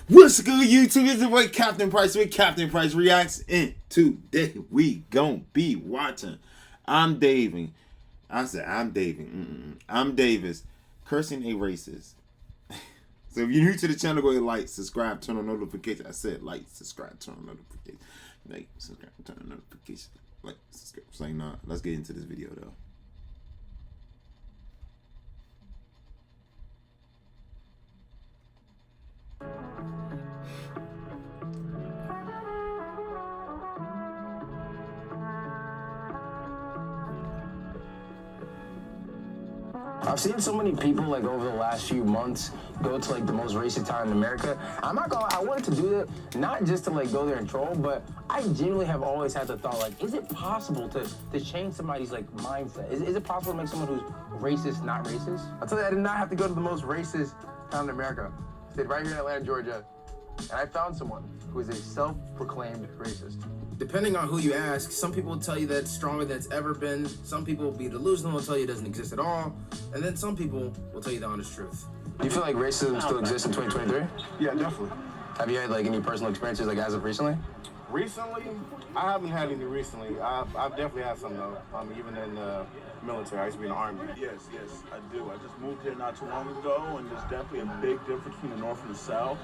What's good, YouTube? It's the boy Captain Price with Captain Price Reacts, and today we gon' be watching I'm Davis. Cursing a racist. So if you're new to the channel, go ahead, like, subscribe, turn on notifications. I said like, subscribe, turn on notifications. Like, subscribe, turn on notifications. Like, subscribe. So, nah, let's get into this video though. I've seen so many people like over the last few months go to like the most racist town in America. I'm not gonna lie, I wanted to do that not just to like go there and troll, but I genuinely have always had the thought like, is it possible to change somebody's like mindset? Is it possible to make someone who's racist not racist? I'll tell you, I did not have to go to the most racist town in America. I stayed right here in Atlanta, Georgia, and I found someone who is a self-proclaimed racist. Depending on who you ask, some people will tell you that it's stronger than it's ever been. Some people will be delusional and tell you it doesn't exist at all. And then some people will tell you the honest truth. Do you feel like racism still exists in 2023? Yeah, definitely. Have you had like any personal experiences like as of recently? Recently, I haven't had any recently. I've definitely had some though. Even in the military, I used to be in the Army. Yes, I do. I just moved here not too long ago, and there's definitely a big difference between the North and the South.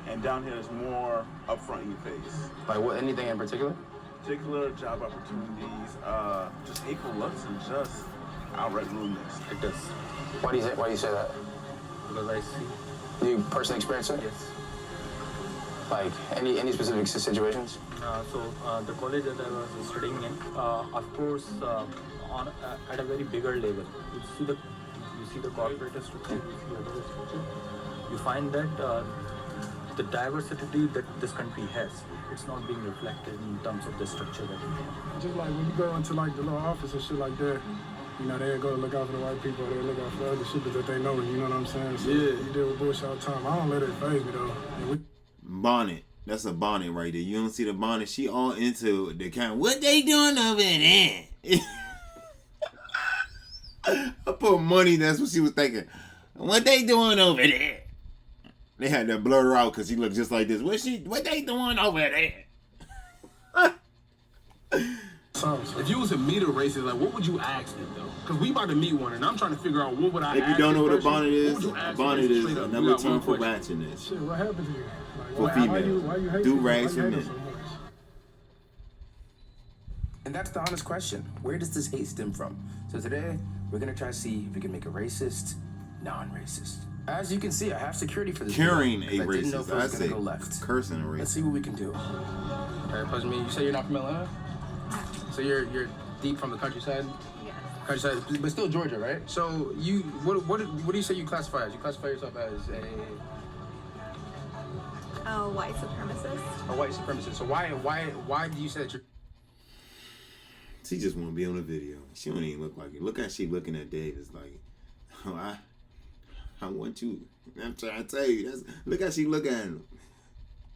And down here is more upfront in your face. Like what? Anything in particular? Particular job opportunities, just equal looks and just outright rudeness. Like this. Why do you say that? Because I see. You personally experience it? Yes. Like any specific situations? The college that I was studying in, of course, at a very bigger level. You see the corporate structure, you see the other structure. You find that the diversity that this country has, it's not being reflected in terms of the structure that we have. Just like when you go into like the little office and shit like that, you know, they go look out for the white people, they look out for other shit that they know, you know what I'm saying? So yeah, you deal with bullshit all the time. I don't let it faze me though. Bonnet. That's a bonnet right there. You don't see the bonnet. She all into the kind. What they doing over there? I put money. That's what she was thinking. What they doing over there? They had to blur her out because she looked just like this. What they doing over there? If you was to meet a racist, like what would you ask them though? Because we about to meet one, and I'm trying to figure out what would I ask. If you don't know what a bonnet is, a bonnet is another term for ratchetness. Shit, what happened to you? For females. Why you hate Do people? rags Why for you hate men. us so much? And that's the honest question. Where does this hate stem from? So today, we're gonna try to see if we can make a racist non-racist. As you can see, I have security for this. Curing a video, 'cause I didn't know if racist. it I was gonna say go left. cursing a racist. Let's see what we can do. Okay, plus me. You say you're not from Atlanta? So you're deep from the countryside? Yes. Countryside, but still Georgia, right? So you, what do you say you classify as? You classify yourself as Oh, white supremacist. a white supremacist. So why do you say that you're? She just want to be on the video. She don't even look like it. Look how she looking at Davis like, oh, I want you. I'm trying to tell you. Look how she look at him.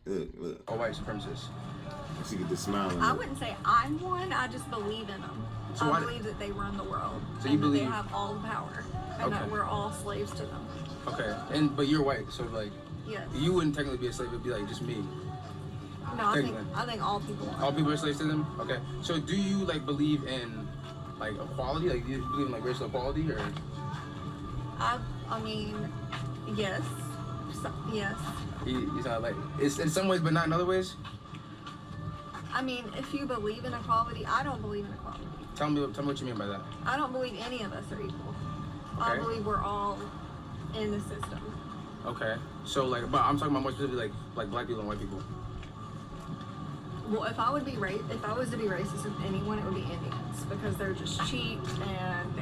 Look. A white supremacist. She get the smile on I her. wouldn't say I'm one. I just believe in them. So I believe that they run the world. So you and believe- that they have all the power. And that we're all slaves to them. Okay, but you're white, so like Yes. you wouldn't technically be a slave. It'd be like just me. No, I think all people are. All people are slaves to them. Okay, so do you like believe in like equality? Like do you believe in like racial equality or? I mean, yes. Yes. He's not like it's in some ways, but not in other ways. I mean, if you believe in equality, I don't believe in equality. Tell me what you mean by that. I don't believe any of us are equal. I Okay. believe we're all in the system. Okay, so like, but I'm talking about more specifically like black people and white people. Well, if I was to be racist with anyone, it would be Indians because they're just cheap and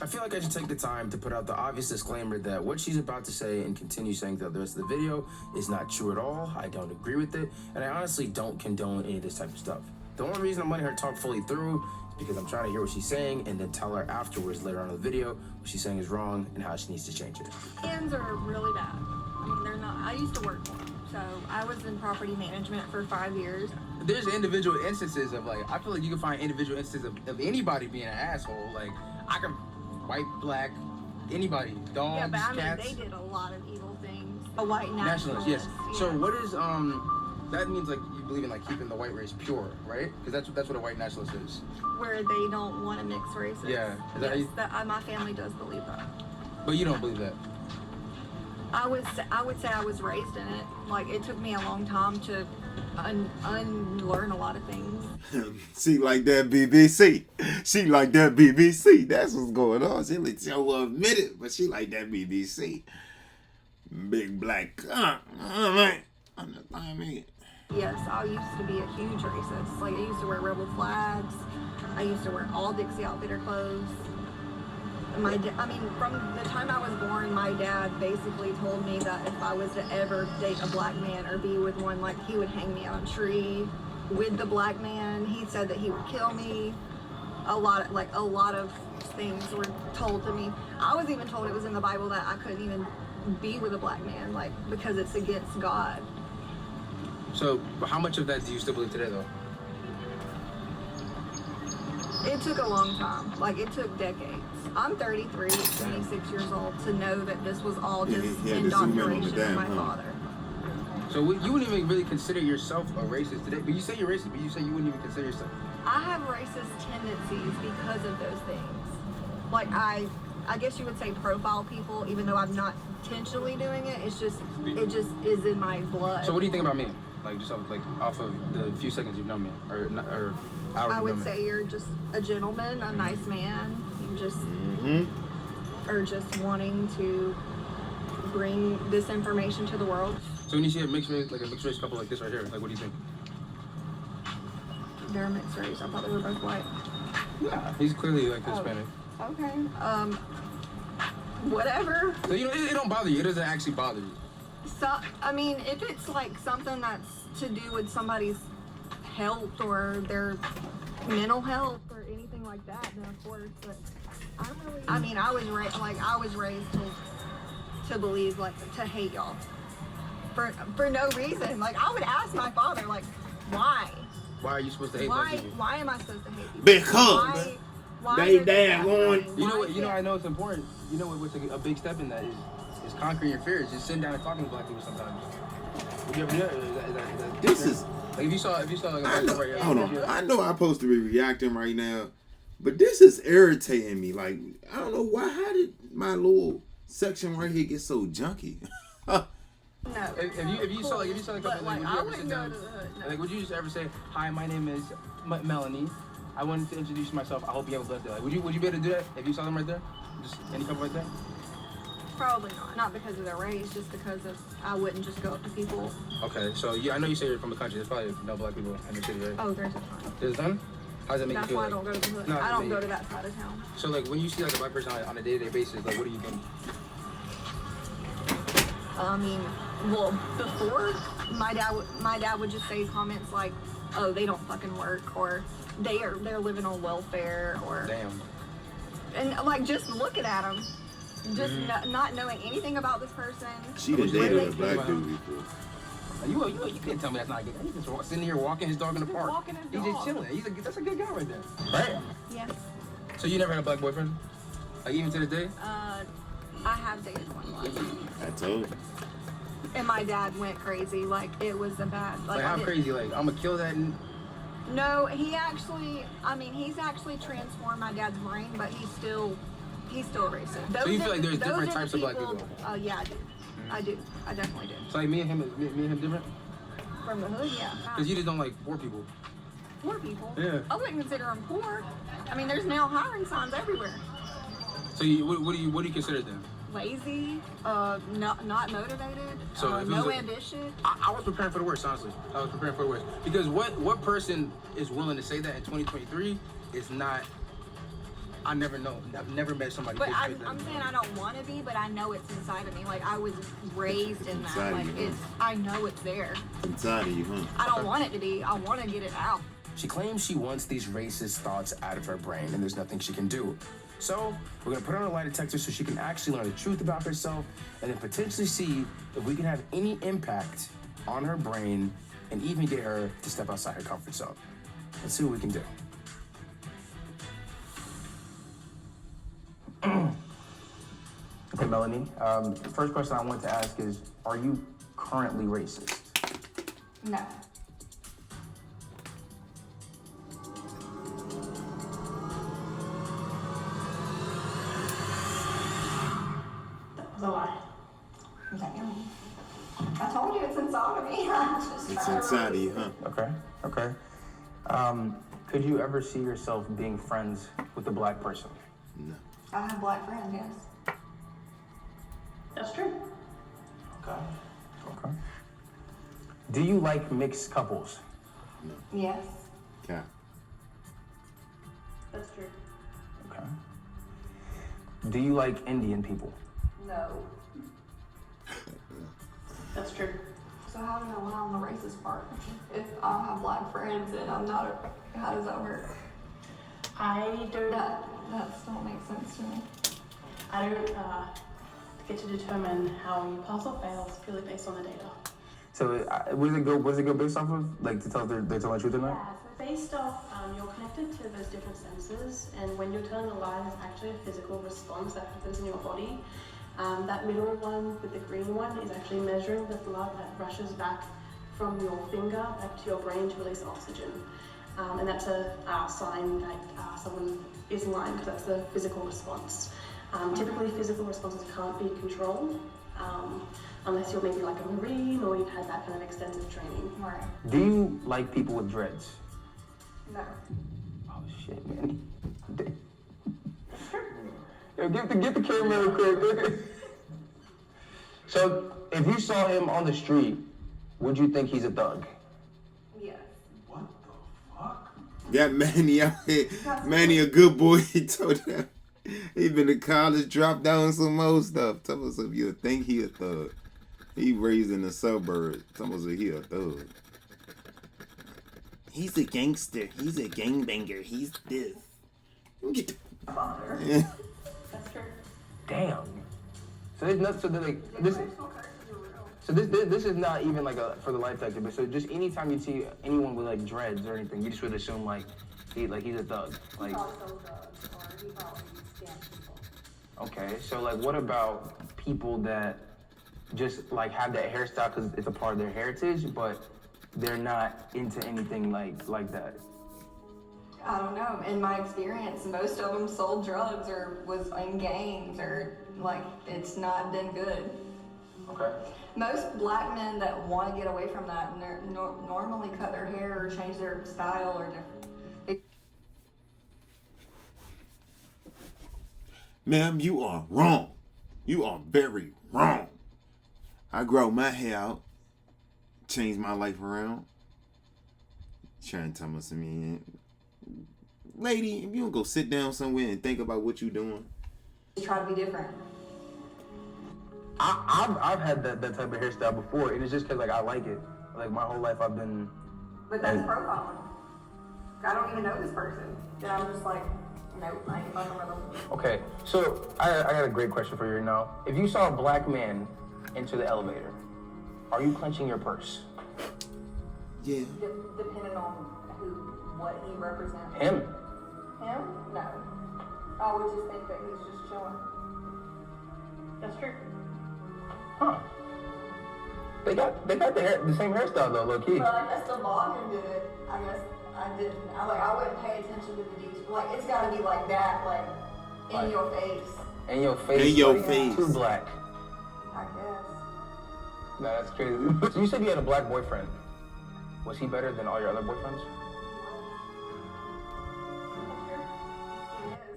I feel like I should take the time to put out the obvious disclaimer that what she's about to say and continue saying throughout the rest of the video is not true at all. I don't agree with it, and I honestly don't condone any of this type of stuff. The only reason I'm letting her talk fully through is because I'm trying to hear what she's saying and then tell her afterwards later on in the video what she's saying is wrong and how she needs to change it. Indians are really bad. I mean, they're not. I used to work for them, so I was in property management for 5 years. There's individual instances of like, I feel like you can find individual instances of anybody being an asshole. Like, I can, white, black, Anybody, dogs, Yeah, but I mean, cats. they did a lot of evil things. A white Nationalists, nationalist. yes. So what is that means like you believe in like keeping the white race pure, right? Because that's what a white nationalist is. Where they don't want to mix races. Yeah. Is that how Yes, you- my family does believe that. But you don't believe that. I would say I was raised in it. Like, it took me a long time to unlearn a lot of things. She like that BBC. She like that BBC. That's what's going on. She let you admit it, but she like that BBC. Big black cunt. I mean. Yes, I used to be a huge racist. Like, I used to wear rebel flags. I used to wear all Dixie Outfitter clothes. From the time I was born, my dad basically told me that if I was to ever date a black man or be with one, like, he would hang me on a tree with the black man. He said that he would kill me. A lot of things were told to me. I was even told it was in the Bible that I couldn't even be with a black man, like, because it's against God. So how much of that do you still believe today, though? It took a long time. Like, it took decades. I'm 33, 26 years old, to know that this was all just indoctrination from my father. So you wouldn't even really consider yourself a racist today? But you say you're racist, but you say you wouldn't even consider yourself. I have racist tendencies because of those things. Like, I guess you would say profile people, even though I'm not intentionally doing it. It just is in my blood. So what do you think about me? Like, just off of the few seconds you've known me, or hours I you've would known me. say you're just a gentleman, a nice man. You just are just wanting to bring this information to the world. So when you see a mixed race couple like this right here, like, what do you think? They're mixed race. I thought they were both white. Yeah, he's clearly like Hispanic. Okay. Whatever. So it don't bother you. It doesn't actually bother you. So, I mean, if it's like something that's to do with somebody's health or their mental health or anything like that, then of course. But I was raised to believe, like, to hate y'all for no reason. Like, I would ask my father, like, why? Why are you supposed to hate those people? Why am I supposed to hate people? Because why they are damn that on. way? You know Why what? You know, can't- I know it's important. You know what's a big step in that is conquering your fears. Just sitting down and talking to black people sometimes. Would you ever do that? Is that This is. like if you saw like a I black know, right here. hold on. I know I'm supposed to be reacting right now, but this is irritating me. Like, I don't know why. How did my little section right here get so junky? No. If you saw like a couple, But, like, would you I ever wouldn't sit go down? to the hood. No. Like, would you just ever say, "Hi, my name is Melanie. I wanted to introduce myself. I hope you have a blessed day." Like, would you be able to do that if you saw them right there? Just any couple like that? Probably not. Not because of their race, just because of I wouldn't just go up to people. Okay, so I know you say you're from the country. There's probably no black people in the city, right? Oh, there's a ton. There's a ton? How does that make That's you feel? why I Like? don't go to the hood. No, I don't but- go to that side of town. So like when you see like a black person on a day-to-day basis, like what do you think? I mean, well, before my dad would just say comments like, "Oh, they don't fucking work," or they're living on welfare," or Damn. and like just looking at them, just not knowing anything about this person. She done where dated a they black came dude from. before. You can't tell me that's not good. He's just sitting here walking his dog in the Just park. walking his He's just dog. chilling. That's a good guy right there. Right? Yes. So you never had a black boyfriend? Like even to this day? I have dated one black. I told you. And my dad went crazy. Like, it was a bad. Like I how didn't- crazy? Like I'm gonna kill that. And No, he's actually transformed my dad's brain, but he's still racist. So you feel are like there's those different are the types of black people? Yeah, I do. I definitely do. so like me and him different? From the hood, yeah. Because you just don't like poor people. Poor people. Yeah. I wouldn't consider them poor. I mean, there's now hiring signs everywhere. So what do you consider them? Lazy, not motivated, So if it no was a- ambition. I was preparing for the worst, honestly. I was preparing for the worst. Because what person is willing to say that in 2023 is not. I never know. I've never met somebody. But face-to-face I'm that. saying I don't want to be, but I know it's inside of me. Like, I was raised in that. Inside of Like, you, it's, I know it's there. Inside of you, huh? I don't want it to be. I want to get it out. She claims she wants these racist thoughts out of her brain, and there's nothing she can do. So we're gonna put her on a lie detector so she can actually learn the truth about herself, and then potentially see if we can have any impact on her brain, and even get her to step outside her comfort zone. Let's see what we can do. Melanie. The first question I want to ask is, are you currently racist? No. That was a lie. Damn. I told you it's inside of me. I just It's tried to inside of you, release huh? Okay. Could you ever see yourself being friends with a black person? No. it. I have black friends, yes. That's true. Okay. Do you like mixed couples? Yes. Cap. That's true. Okay. Do you like Indian people? No. That's true. So how do I lie on the racist part? If I have black friends and I'm not how does that work? I don't. That don't make sense to me. I don't get to determine how you pass or fail. It's purely based on the data. So what does it go based off of? Like to tell if they're telling the truth or not? Yeah. So based off, you're connected to those different senses, and when you're telling a lie, there's actually a physical response that happens in your body. That middle one with the green one is actually measuring the blood that rushes back from your finger back to your brain to release oxygen. And that's a sign that someone is lying, because that's the physical response. Typically, physical responses can't be controlled unless you're maybe like a Marine or you've had that kind of extensive training. Right. Do you like people with dreads? No. Oh shit, man. Yo, get the camera real quick. So, if you saw him on the street, would you think he's a thug? Yes. What the fuck? Got Manny out here. Manny a good boy. He told him he been to college, dropped down some more stuff. Tell us if you think he a thug. He raised in the suburbs. Tell us if he a thug. He's a gangster. He's a gangbanger. He's this. Get the yeah. That's true. Damn. So there's nothing. So they're like this. So this is not even like a for the life factor. But so just anytime you see anyone with like dreads or anything, you just would assume like he's a thug. Like. Okay. So like, what about people that just like have that hairstyle because it's a part of their heritage, but they're not into anything like that? I don't know. In my experience, most of them sold drugs or was in gangs or like it's not been good. Okay. Most black men that want to get away from that normally cut their hair or change their style or different. Ma'am, you are wrong. You are very wrong. I grow my hair out, change my life around. Trying to tell me something. Lady, if you don't go sit down somewhere and think about what you're doing. Try to be different. I've had that type of hairstyle before, and it's just because like I like it. Like my whole life I've been. But that's profiling. I don't even know this person. And I'm just like, nope, I ain't fucking with them. Okay, so I got a great question for you right now. If you saw a black man enter the elevator, are you clenching your purse? Yeah. Depending on what he represents. Him? Him? No. I would just think that he's just chilling. That's true. Huh. They got the same hairstyle though, low key. But I guess the blogger did it. I guess I didn't. I wouldn't pay attention to the details. Like it's gotta be like that, like in your face. In your face. In your like, face. Too black. I guess. Nah, that's crazy. So you said you had a black boyfriend. Was he better than all your other boyfriends?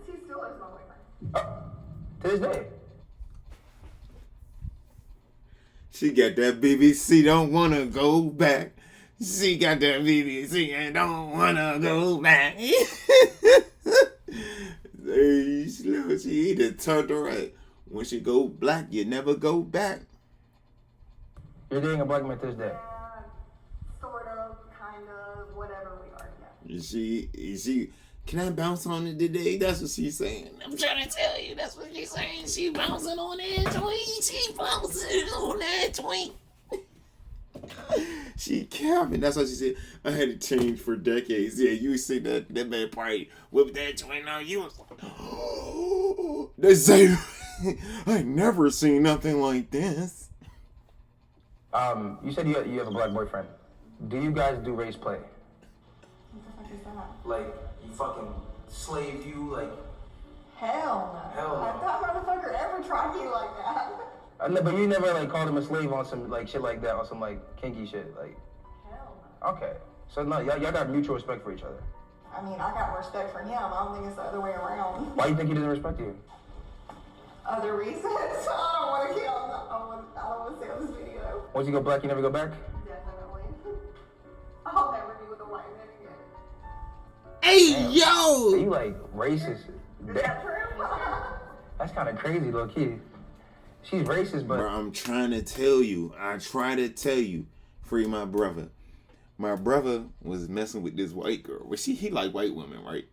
He still is my boyfriend. To this day. She got that BBC, don't wanna go back. She got that BBC and don't wanna go back. Hey, slow. She either turned her right. When she go black, you never go back. You're dating a black man to this day. Sort of, kind of, whatever we are. Yeah. Is she? Can I bounce on it today? That's what she's saying. I'm trying to tell you. That's what she's saying. She bouncing on that tweet. She bouncing on that tweet. She capping. That's what she said. I had to change for decades. Yeah, you see that man probably whip that twin on you. Was like, oh, the same. I never seen nothing like this. You said you have a black boyfriend. Do you guys do race play? What the fuck is that? Like, you fucking slave you, like... Hell no. Hell no. I thought motherfucker ever tried me like that. I know, but you never, like, called him a slave on some, like, shit like that, on some, like, kinky shit, like... Hell no. Okay. So, no, y'all got mutual respect for each other. I mean, I got respect for him. I don't think it's the other way around. Why do you think he doesn't respect you? Other reasons? I don't want to kill him. I don't want to say on this video. Once you go black, you never go back? Definitely. I'll never be with a white man again. Hey, Damn. yo! Are you, like, racist? Is that true? That's kind of crazy, low-key. She's racist, but... Bro, I'm trying to tell you. I try to tell you. Free my brother. My brother was messing with this white girl. Well, he like white women, right?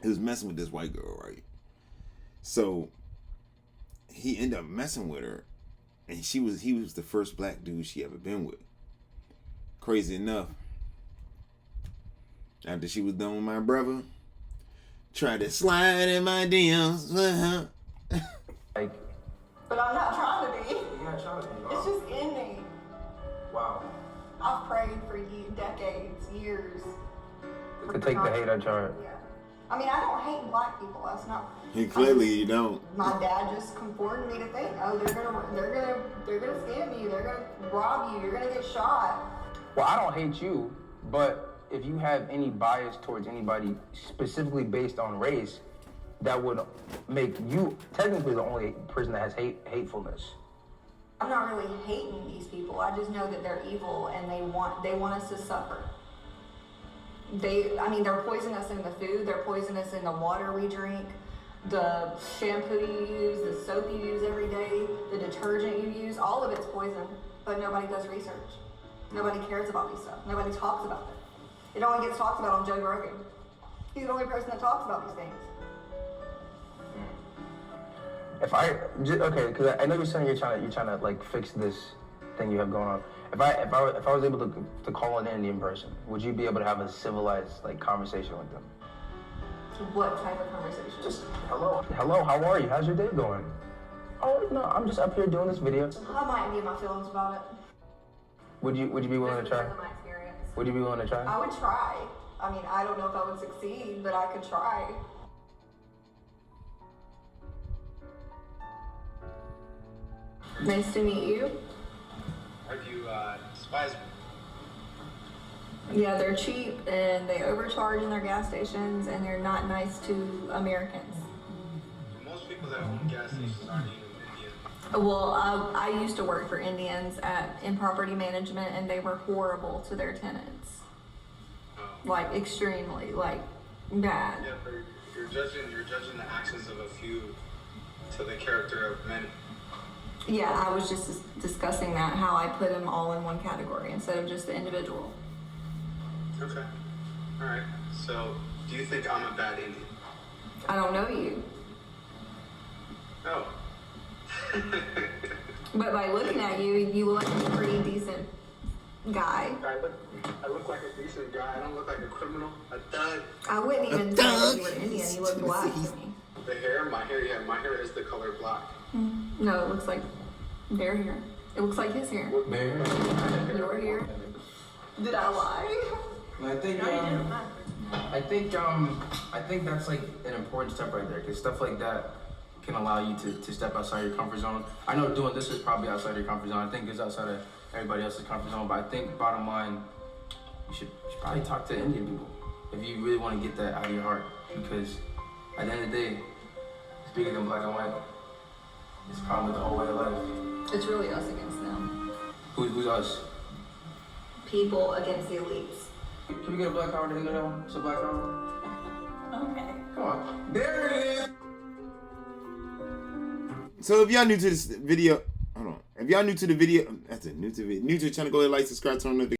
He was messing with this white girl, right? So he ended up messing with her, and he was the first black dude she ever been with. Crazy enough, after she was done with my brother, tried to slide in my DMs. Like, But I'm not trying to be. you're not trying to be. It's just in me. Wow. I've prayed for decades, years. To take the hate out your... Yeah. I mean, I don't hate black people. That's not. Clearly, you don't. My dad just conformed me to think, oh, they're gonna scam you. They're gonna rob you. You're gonna get shot. Well, I don't hate you, but if you have any bias towards anybody specifically based on race, that would make you technically the only person that has hatefulness. I'm not really hating these people. I just know that they're evil and they want us to suffer. They're poisoning us in the food. They're poisoning us in the water we drink, the shampoo you use, the soap you use every day, the detergent you use. All of it's poison, but nobody does research. Nobody cares about these stuff. Nobody talks about it. It only gets talked about on Joe Rogan. He's the only person that talks about these things. Okay, because I know you're saying you're trying to like fix this thing you have going on. If I was able to call an Indian person, would you be able to have a civilized like conversation with them? What type of conversation? Just hello, how are you? How's your day going? Oh no, I'm just up here doing this video. I might get my feelings about it. Would you be willing to try? That's my experience. Would you be willing to try? I would try. I mean, I don't know if I would succeed, but I could try. Nice to meet you. Have you despised me? Yeah, they're cheap and they overcharge in their gas stations and they're not nice to Americans. Most people that own gas stations aren't even Indian. Well, I used to work for Indians in property management and they were horrible to their tenants. Like extremely, like bad. Yeah, but you're judging the actions of a few to the character of many. Yeah, I was just discussing that, how I put them all in one category instead of just the individual. Okay. All right. So, do you think I'm a bad Indian? I don't know you. No. But by looking at you, you look like a pretty decent guy. I look like a decent guy. I don't look like a criminal, a thug. I wouldn't even say that you were Indian. You look black to me. The hair, my hair is the color black. No, it looks like their hair. It looks like his hair. Their hair? Your hair. Did I lie? I think that's like an important step right there, because stuff like that can allow you to step outside your comfort zone. I know doing this is probably outside your comfort zone. I think it's outside of everybody else's comfort zone, but I think bottom line, you should probably talk to Indian people if you really want to get that out of your heart, because at the end of the day, speaking in black and white, it's probably the whole way of life. It's really us against them. Who's us? People against the elites. Can we get a black card in there? It's a black card. Okay. Come on. There it is. So if y'all new to this video, hold on. If y'all new to the video, new to the channel, go ahead, like, subscribe, turn on notifications.